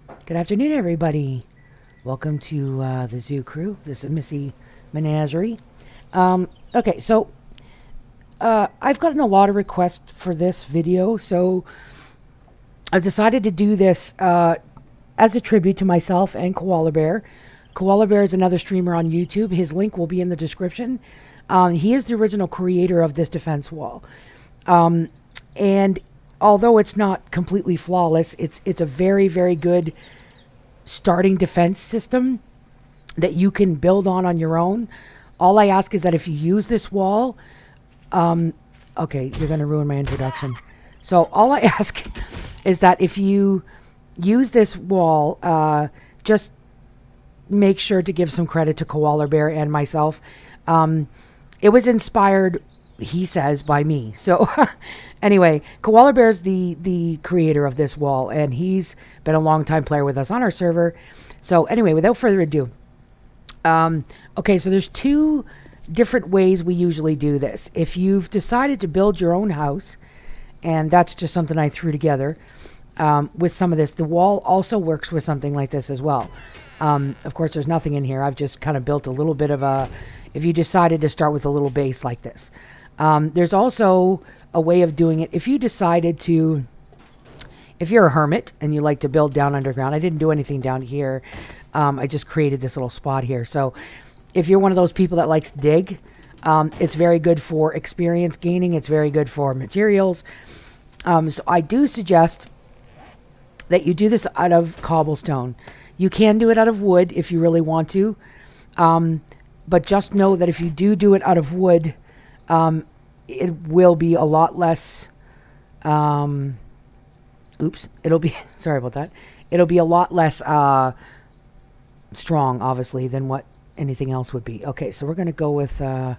Good afternoon, everybody. Welcome to the Zoo Crew. This is Missy Menagerie. Okay, so I've gotten a lot of requests for this video, so I've decided to do this as a tribute to myself and Korallrbare. Korallrbare is another streamer on YouTube. His link will be in the description. He is the original creator of this defense wall. And although it's not completely flawless, it's a very, very good starting defense system that you can build on your own. All I ask is that if you use this wall, okay, you're going to ruin my introduction. So all I ask is that if you use this wall, just make sure to give some credit to Korallrbare and myself. It was inspired, he says, by me. So anyway, Korallrbare is the creator of this wall, and he's been a long time player with us on our server. So anyway, without further ado, okay, so there's two different ways we usually do this. If you've decided to build your own house, and that's just something I threw together with some of this, the wall also works with something like this as well. Of course, there's nothing in here. I've just kind of built a little bit of a, if you decided to start with a little base like this. There's also a way of doing it if you decided to, if you're a hermit and you like to build down underground. I didn't do anything down here. I just created this little spot here. So if you're one of those people that likes to dig, it's very good for experience gaining. It's very good for materials. So I do suggest that you do this out of cobblestone. You can do it out of wood if you really want to. But just know that if you do it out of wood, it will be a lot less, it'll be, sorry about that. It'll be a lot less strong, obviously, than what anything else would be. Okay, so we're going to go with, I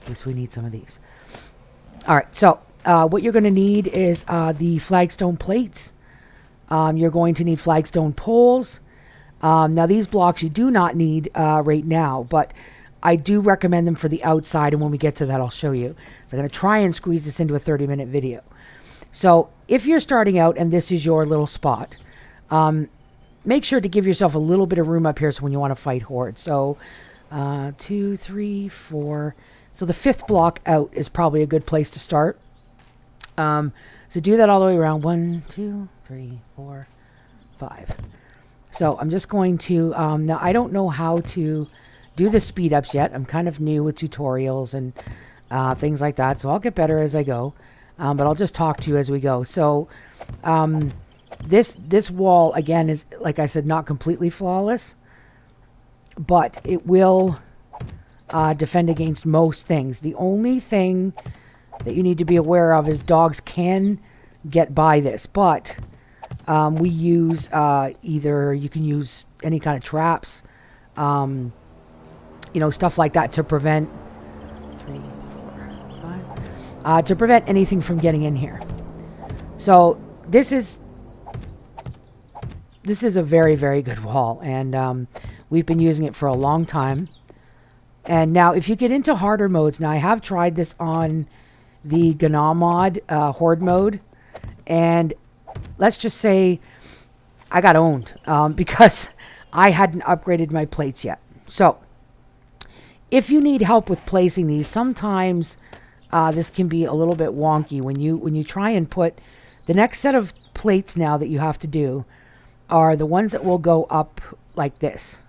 guess we need some of these. All right, so what you're going to need is the flagstone plates. You're going to need flagstone poles. Now, these blocks you do not need right now, but I do recommend them for the outside, and when we get to that, I'll show you. So I'm going to try and squeeze this into a 30-minute video. So if you're starting out and this is your little spot, make sure to give yourself a little bit of room up here so when you want to fight hordes. So 2, 3, 4. So the 5th block out is probably a good place to start. So do that all the way around. 1, 2, 3, 4, 5. So I'm just going to, now I don't know how to do the speed ups yet. I'm kind of new with tutorials and things like that. So I'll get better as I go. But I'll just talk to you as we go. So this wall, again, is, like I said, not completely flawless. But it will defend against most things. The only thing that you need to be aware of is dogs can get by this. But we use either, you can use any kind of traps, you know, stuff like that to prevent 3, 4, 5, to prevent anything from getting in here. So this is a very, very good wall, and we've been using it for a long time. And now if you get into harder modes, now I have tried this on the Gna mod, horde mode, and let's just say I got owned because I hadn't upgraded my plates yet. So if you need help with placing these, sometimes this can be a little bit wonky when you try and put the next set of plates. Now that you have to do are the ones that will go up like this.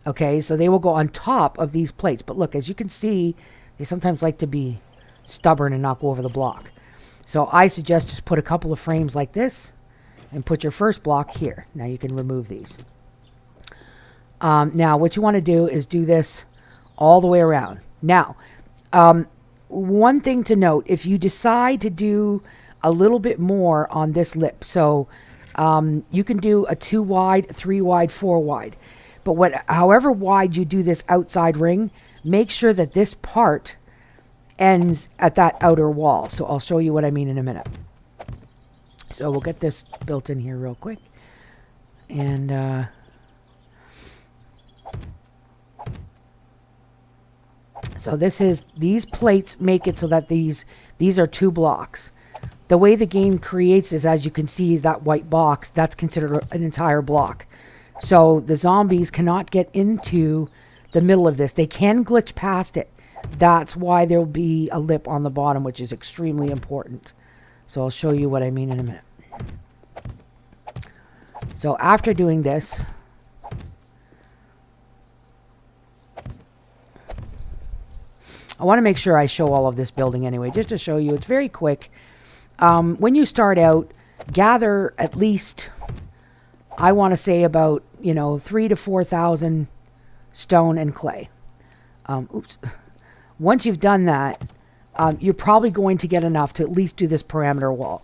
Okay, so they will go on top of these plates. But look, as you can see, they sometimes like to be stubborn and not go over the block. So I suggest just put a couple of frames like this and put your first block here. Now you can remove these. Now what you want to do is do this all the way around. Now, one thing to note, if you decide to do a little bit more on this lip, so you can do a 2 wide, 3 wide, 4 wide. But however wide you do this outside ring, make sure that this part ends at that outer wall. So I'll show you what I mean in a minute. So we'll get this built in here real quick. And so these plates make it so that these are 2 blocks. the way the game creates is, as you can see, that white box, that's considered an entire block. So the zombies cannot get into the middle of this. They can glitch past it. That's why there'll be a lip on the bottom, which is extremely important. So I'll show you what I mean in a minute. So after doing this, I want to make sure I show all of this building anyway, just to show you. It's very quick. When you start out, gather at least, I want to say about, 3,000 to 4,000 stone and clay. Once you've done that, you're probably going to get enough to at least do this perimeter wall.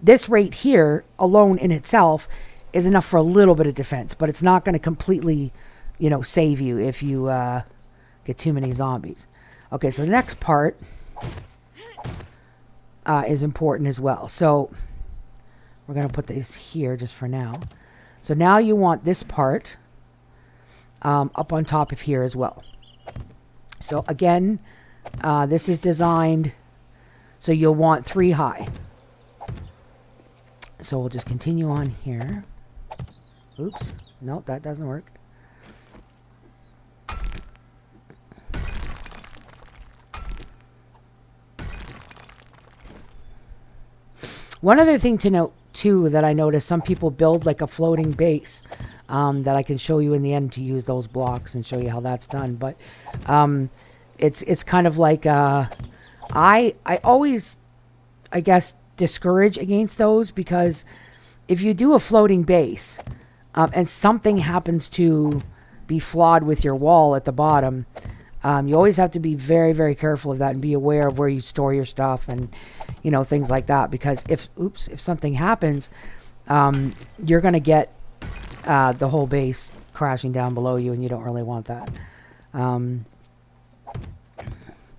This right here, alone in itself, is enough for a little bit of defense, but it's not going to completely, save you if you get too many zombies. Okay, so the next part is important as well. So we're going to put this here just for now. So now you want this part up on top of here as well. So again, this is designed so you'll want 3 high. So we'll just continue on here. Oops. Nope, that doesn't work. One other thing to note, too, that I noticed, some people build like a floating base that I can show you in the end to use those blocks and show you how that's done. But it's kind of like, I always, I guess, discourage against those, because if you do a floating base and something happens to be flawed with your wall at the bottom, you always have to be very, very careful of that and be aware of where you store your stuff and, things like that. Because if something happens, you're going to get the whole base crashing down below you, and you don't really want that.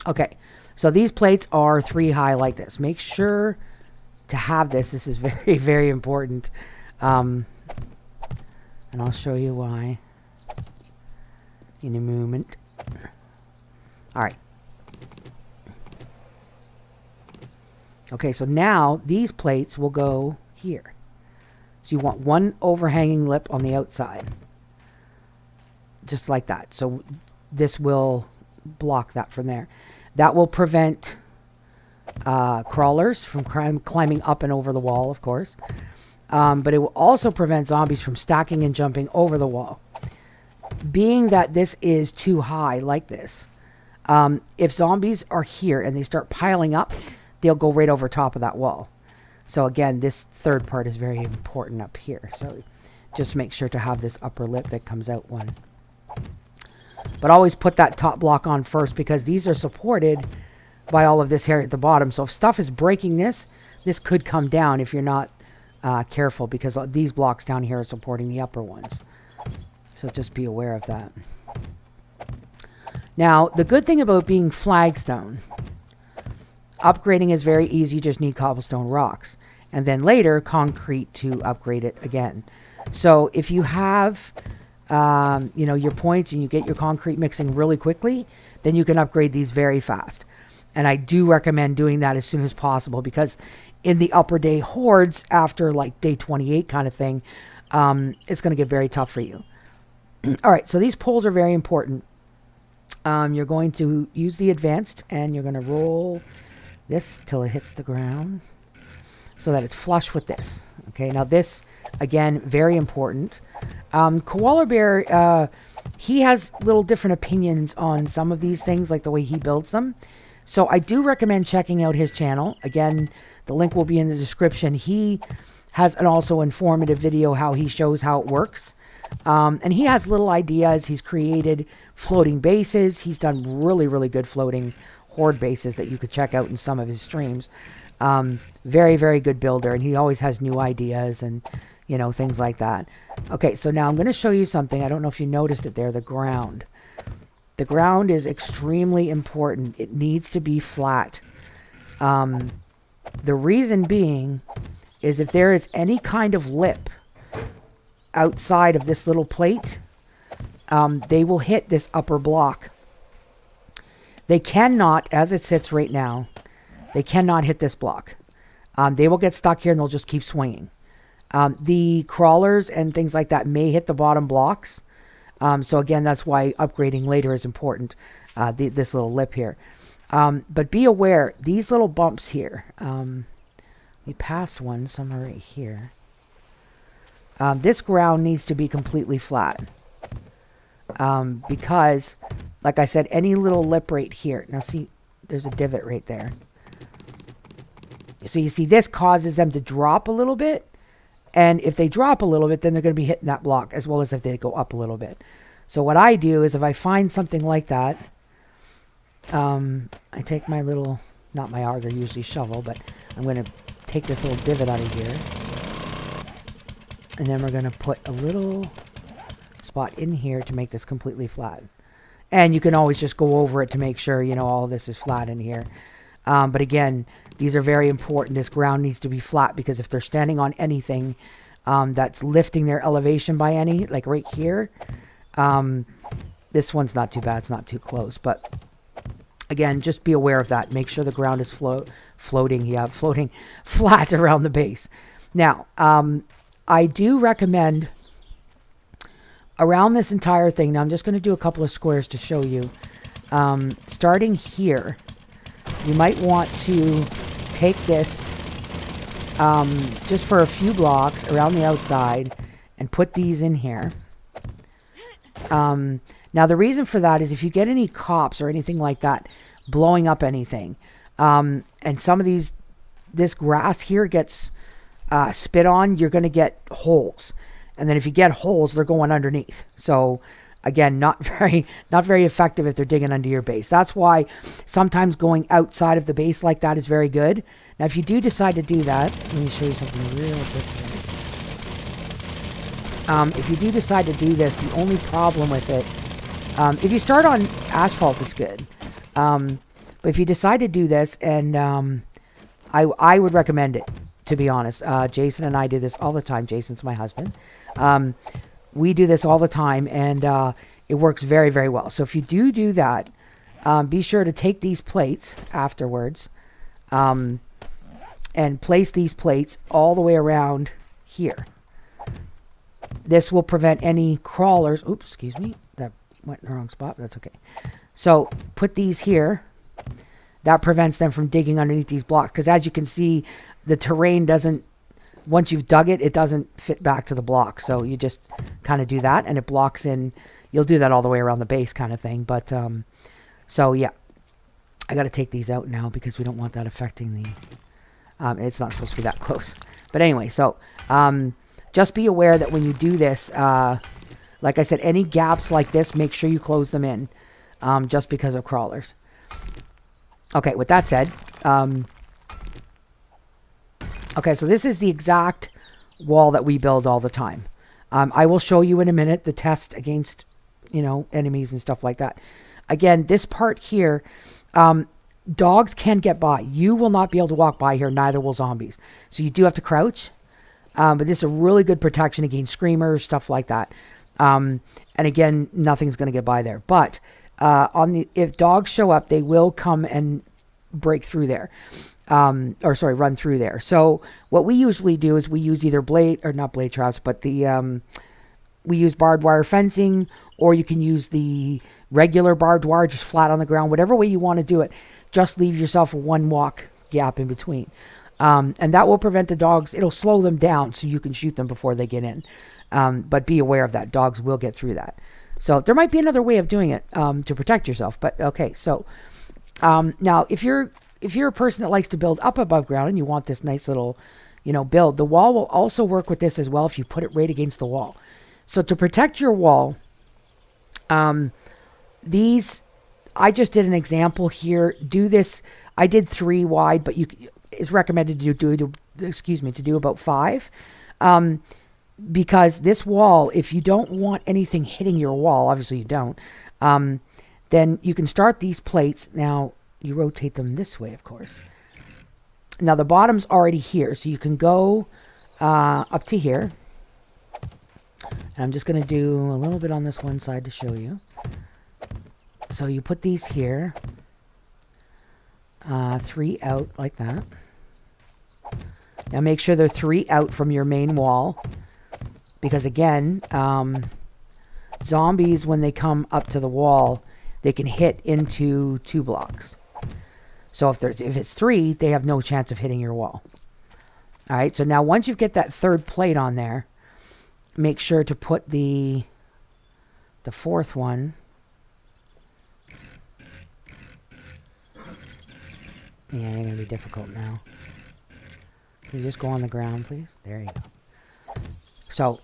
Okay, so these plates are 3 high like this. Make sure to have this. This is very, very important. And I'll show you why in a moment. All right. Okay, so now these plates will go here. So you want one overhanging lip on the outside. Just like that. So this will block that from there. That will prevent crawlers from climbing up and over the wall, of course. But it will also prevent zombies from stacking and jumping over the wall. Being that this is too high like this, if zombies are here and they start piling up, they'll go right over top of that wall. So again, this third part is very important up here. So just make sure to have this upper lip that comes out one. But always put that top block on first, because these are supported by all of this here at the bottom. So if stuff is breaking this could come down if you're not careful, because these blocks down here are supporting the upper ones. So just be aware of that. Now, the good thing about being flagstone, upgrading is very easy. You just need cobblestone rocks. And then later, concrete to upgrade it again. So if you have, your points and you get your concrete mixing really quickly, then you can upgrade these very fast. And I do recommend doing that as soon as possible, because in the upper day hordes, after like day 28 kind of thing, it's going to get very tough for you. All right, so these poles are very important. You're going to use the advanced, and you're going to roll this till it hits the ground so that it's flush with this. Okay, now this, again, very important. Korallrbare, he has little different opinions on some of these things, like the way he builds them. So I do recommend checking out his channel. Again, the link will be in the description. He has an also informative video how he shows how it works. And he has little ideas. He's created floating bases. He's done really, really good floating horde bases that you could check out in some of his streams. Very, very good builder. And he always has new ideas and, things like that. Okay, so now I'm going to show you something. I don't know if you noticed it there, the ground. The ground is extremely important. It needs to be flat. The reason being is if there is any kind of lip outside of this little plate, they will hit this upper block. They cannot, as it sits right now, they cannot hit this block. They will get stuck here and they'll just keep swinging. The crawlers and things like that may hit the bottom blocks. So again, that's why upgrading later is important. This little lip here. But be aware, these little bumps here. We passed one somewhere right here. This ground needs to be completely flat. Because, like I said, any little lip right here. Now see, there's a divot right there. So you see, this causes them to drop a little bit. And if they drop a little bit, then they're going to be hitting that block, as well as if they go up a little bit. So what I do is if I find something like that, I take my little, not my auger, usually shovel, but I'm going to take this little divot out of here. And then we're going to put a little spot in here to make this completely flat. And you can always just go over it to make sure, you know, all of this is flat in here. But again, these are very important. This ground needs to be flat because if they're standing on anything that's lifting their elevation by any, like right here, this one's not too bad. It's not too close. But again, just be aware of that. Make sure the ground is floating flat around the base. Now, I do recommend around this entire thing, now I'm just going to do a couple of squares to show you. Starting here, you might want to take this just for a few blocks around the outside and put these in here. Now the reason for that is if you get any cops or anything like that blowing up anything, and some of this grass here gets spit on, you're going to get holes. And then if you get holes, they're going underneath. So again, not very effective if they're digging under your base. That's why sometimes going outside of the base like that is very good. Now, if you do decide to do that, let me show you something real different. If you do decide to do this, the only problem with it, if you start on asphalt, it's good. But if you decide to do this, and I would recommend it, to be honest. Jason and I do this all the time. Jason's my husband. We do this all the time, and it works very, very well. So if you do that, be sure to take these plates afterwards and place these plates all the way around here. This will prevent any crawlers. Oops, excuse me. That went in the wrong spot. That's okay. So put these here. That prevents them from digging underneath these blocks. Because as you can see, the terrain doesn't, once you've dug it, it doesn't fit back to the block. So you just kind of do that and it blocks in. You'll do that all the way around the base kind of thing. But, so yeah, I got to take these out now because we don't want that affecting the, it's not supposed to be that close. But anyway, so, just be aware that when you do this, like I said, any gaps like this, make sure you close them in, just because of crawlers. Okay, with that said, okay, so this is the exact wall that we build all the time. I will show you in a minute the test against, you know, enemies and stuff like that. Again, this part here, dogs can get by. You will not be able to walk by here, neither will zombies. So you do have to crouch. But this is a really good protection against screamers, stuff like that. And again, nothing's going to get by there. But if dogs show up, they will come and break through there. Run through there. So what we usually do is we use either not blade traps, but we use barbed wire fencing, or you can use the regular barbed wire just flat on the ground. Whatever way you want to do it, just leave yourself a one walk gap in between. And that will prevent the dogs. It'll slow them down so you can shoot them before they get in. But be aware of that. Dogs will get through that. So there might be another way of doing it to protect yourself. But okay, so now if you're a person that likes to build up above ground and you want this nice little, you know, build, the wall will also work with this as well if you put it right against the wall. So to protect your wall, I just did an example here. Do this. I did 3 wide, but it's recommended to do about 5. Because this wall, if you don't want anything hitting your wall, obviously you don't, then you can start these plates. Now, you rotate them this way, of course. Now, the bottom's already here, so you can go up to here. And I'm just going to do a little bit on this one side to show you. So you put these here. 3 out like that. Now make sure they're 3 out from your main wall. Because again, zombies, when they come up to the wall, they can hit into 2 blocks. So if it's 3, they have no chance of hitting your wall. Alright, so now once you get that 3rd plate on there, make sure to put the 4th one. Yeah, it's going to be difficult now. Can you just go on the ground, please? There you go. So,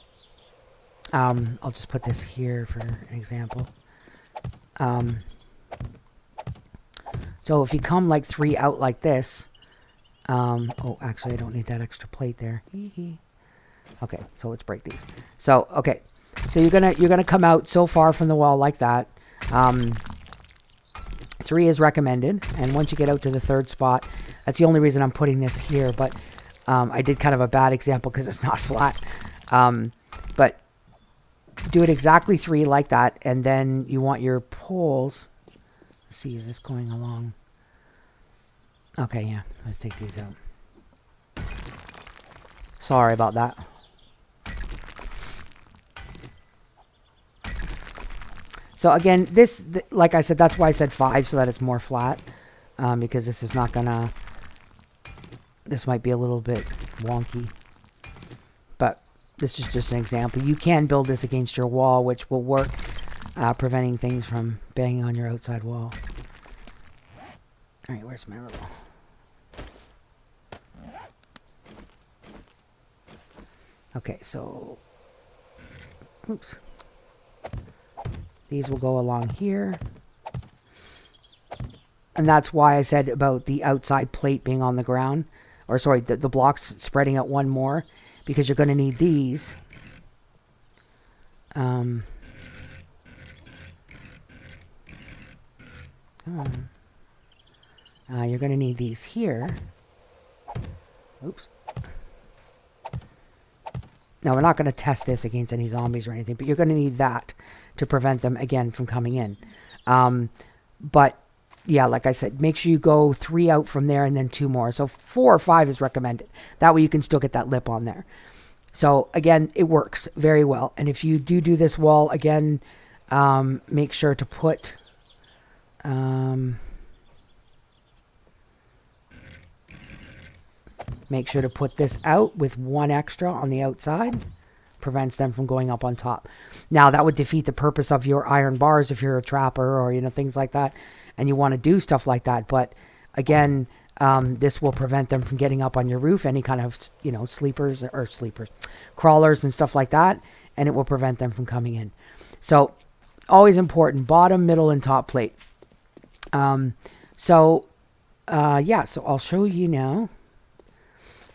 I'll just put this here for an example. So if you come like 3 out like this, oh, actually I don't need that extra plate there. Okay, so let's break these. So, okay. So you're gonna come out so far from the wall like that. 3 is recommended, and once you get out to the 3rd spot, that's the only reason I'm putting this here, but I did kind of a bad example because it's not flat. But do it exactly 3 like that, and then you want your poles. Let's see, is this going along? Okay, yeah, let's take these out. Sorry about that. So again, like I said, that's why I said 5, so that it's more flat. Because this is not gonna... This might be a little bit wonky. But this is just an example. You can build this against your wall, which will work, preventing things from banging on your outside wall. Alright, where's my little... Okay, so... Oops. These will go along here. And that's why I said about the outside plate being on the ground. Or sorry, the blocks spreading out one more. Because you're going to need these. Come on. You're going to need these here. Oops. Now, we're not going to test this against any zombies or anything, but you're going to need that to prevent them, again, from coming in. But, yeah, like I said, make sure you go 3 out from there and then 2 more. So 4 or 5 is recommended. That way you can still get that lip on there. So, again, it works very well. And if you do this wall, again, make sure to put... make sure to put this out with 1 extra on the outside. Prevents them from going up on top. Now, that would defeat the purpose of your iron bars if you're a trapper or, you know, things like that. And you want to do stuff like that. But, again, this will prevent them from getting up on your roof. Any kind of, you know, crawlers and stuff like that. And it will prevent them from coming in. So, always important. Bottom, middle, and top plate. Yeah, so I'll show you now.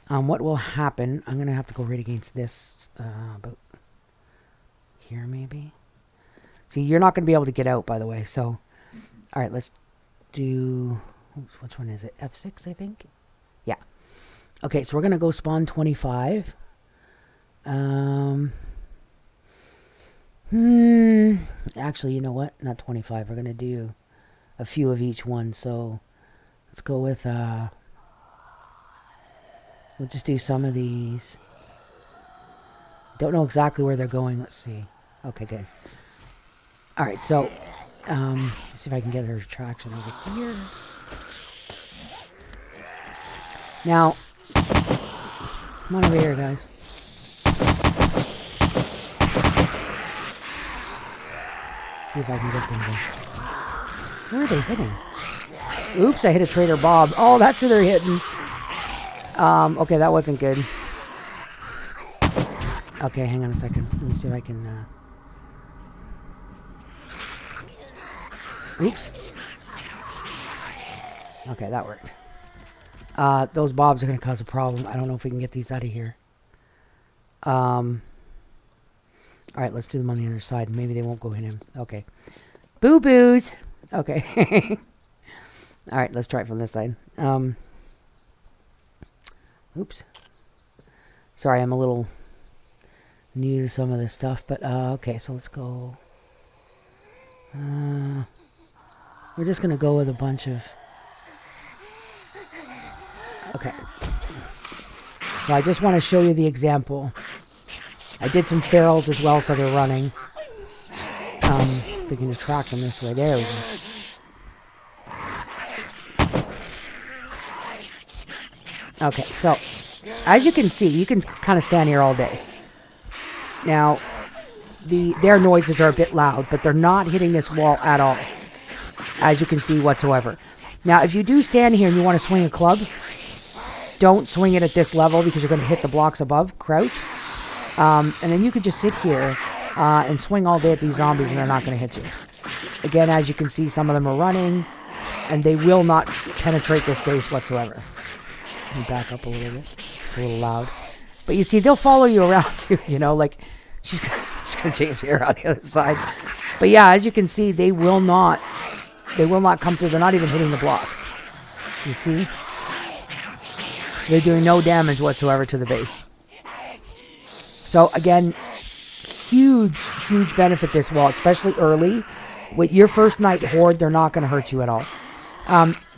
What will happen, I'm going to have to go right against this, about here maybe. See, you're not going to be able to get out, by the way, so, alright, let's do, oops, which one is it, F6, I think? Yeah. Okay, so we're going to go spawn 25. Actually, you know what, not 25, we're going to do a few of each one, so, let's go with, we'll just do some of these. Don't know exactly where they're going. Let's see. Okay, good. Alright, so, let's see if I can get her traction over here. Now, come on over here, guys. See if I can get them to... Where are they hitting? Oops, I hit a Trader Bob. Oh, that's who they're hitting. Okay, that wasn't good. Okay, hang on a second. Let me see if I can, Oops. Okay, that worked. Those bobs are going to cause a problem. I don't know if we can get these out of here. Alright, let's do them on the other side. Maybe they won't go in him. Okay. Boo-boos! Okay. Alright, let's try it from this side. Oops. Sorry, I'm a little new to some of this stuff, but, okay, so let's go. We're just gonna go with a bunch of... Okay. So I just want to show you the example. I did some ferals as well, so they're running. We can attract them this way. There we go. Okay, so as you can see, you can kind of stand here all day. Now, their noises are a bit loud, but they're not hitting this wall at all, as you can see whatsoever. Now, if you do stand here and you want to swing a club, don't swing it at this level because you're going to hit the blocks above. Crouch. And then you could just sit here and swing all day at these zombies and they're not going to hit you. Again, as you can see, some of them are running, and they will not penetrate this base whatsoever. Let me back up a little bit. It's a little loud. But you see, they'll follow you around too, you know, like she's going to chase me around the other side. But yeah, as you can see, they will not come through. They're not even hitting the blocks. You see? They're doing no damage whatsoever to the base. So again, huge benefit this wall, especially early. With your first night horde, they're not going to hurt you at all.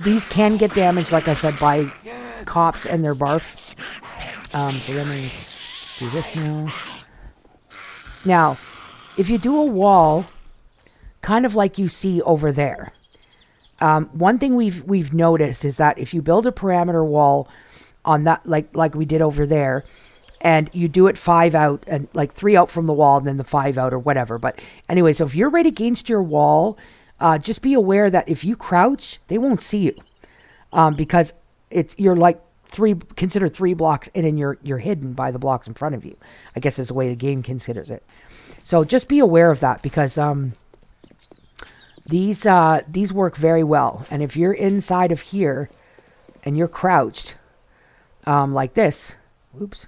These can get damaged, like I said, by cops and their barf. So let me do this now. Now, if you do a wall, kind of like you see over there, one thing we've noticed is that if you build a parameter wall on that, like we did over there, and you do it 5 out and like 3 out from the wall and then the 5 out or whatever. But anyway, so if you're right against your wall, just be aware that if you crouch, they won't see you, because you're like considered 3 blocks in and you're hidden by the blocks in front of you. I guess is the way the game considers it. So just be aware of that, because these work very well. And if you're inside of here and you're crouched like this, whoops.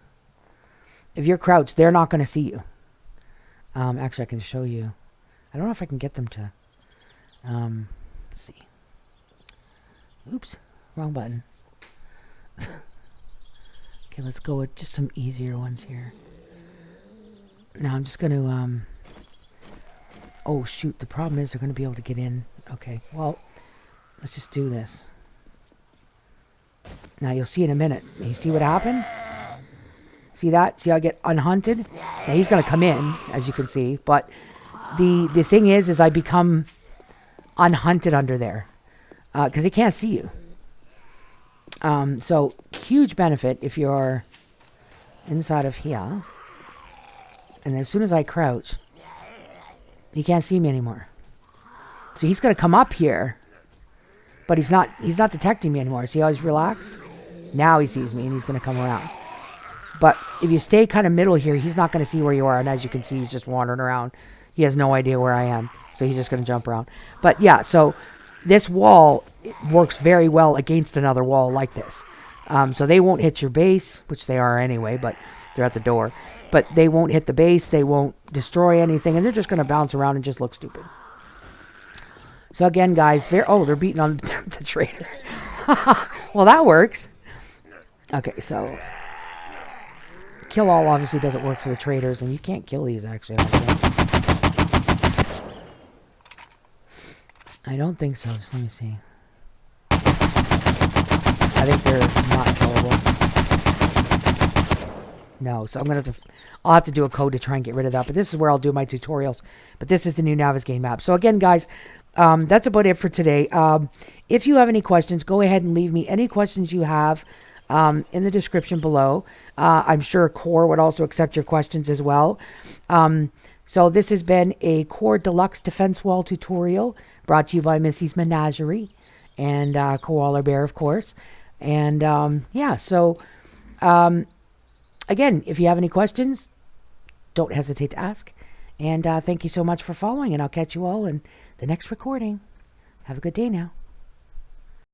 If you're crouched, they're not going to see you. Actually, I can show you. I don't know if I can get them to. Let's see. Oops, wrong button. Okay, let's go with just some easier ones here. Now I'm just going to. Oh shoot! The problem is they're going to be able to get in. Okay, well, let's just do this. Now you'll see in a minute. You see what happened? See that? See how I get unhunted? Now he's going to come in, as you can see. But the thing is I become unhunted under there. Because they can't see you. So, huge benefit if you're inside of here. And as soon as I crouch, he can't see me anymore. So he's going to come up here. But he's not detecting me anymore. See how he's relaxed? Now he sees me and he's going to come around. But if you stay kind of middle here, he's not going to see where you are. And as you can see, he's just wandering around. He has no idea where I am. So he's just going to jump around. But yeah, so this wall works very well against another wall like this. So they won't hit your base, which they are anyway, but they're at the door. But they won't hit the base. They won't destroy anything. And they're just going to bounce around and just look stupid. So again, guys, they're beating on the trader. Well, that works. Okay, so kill all obviously doesn't work for the traders, and you can't kill these actually. I don't think so. Just let me see. I think they're not killable. No, so I'll have to do a code to try and get rid of that. But this is where I'll do my tutorials. But this is the new Navigating map. So again, guys, that's about it for today. If you have any questions, go ahead and leave me any questions you have in the description below. I'm sure Core would also accept your questions as well. So this has been a Core Deluxe Defense Wall tutorial brought to you by Missy's Menagerie and Korallarbare, of course. And yeah, so again, if you have any questions, don't hesitate to ask. And thank you so much for following, and I'll catch you all in the next recording. Have a good day now.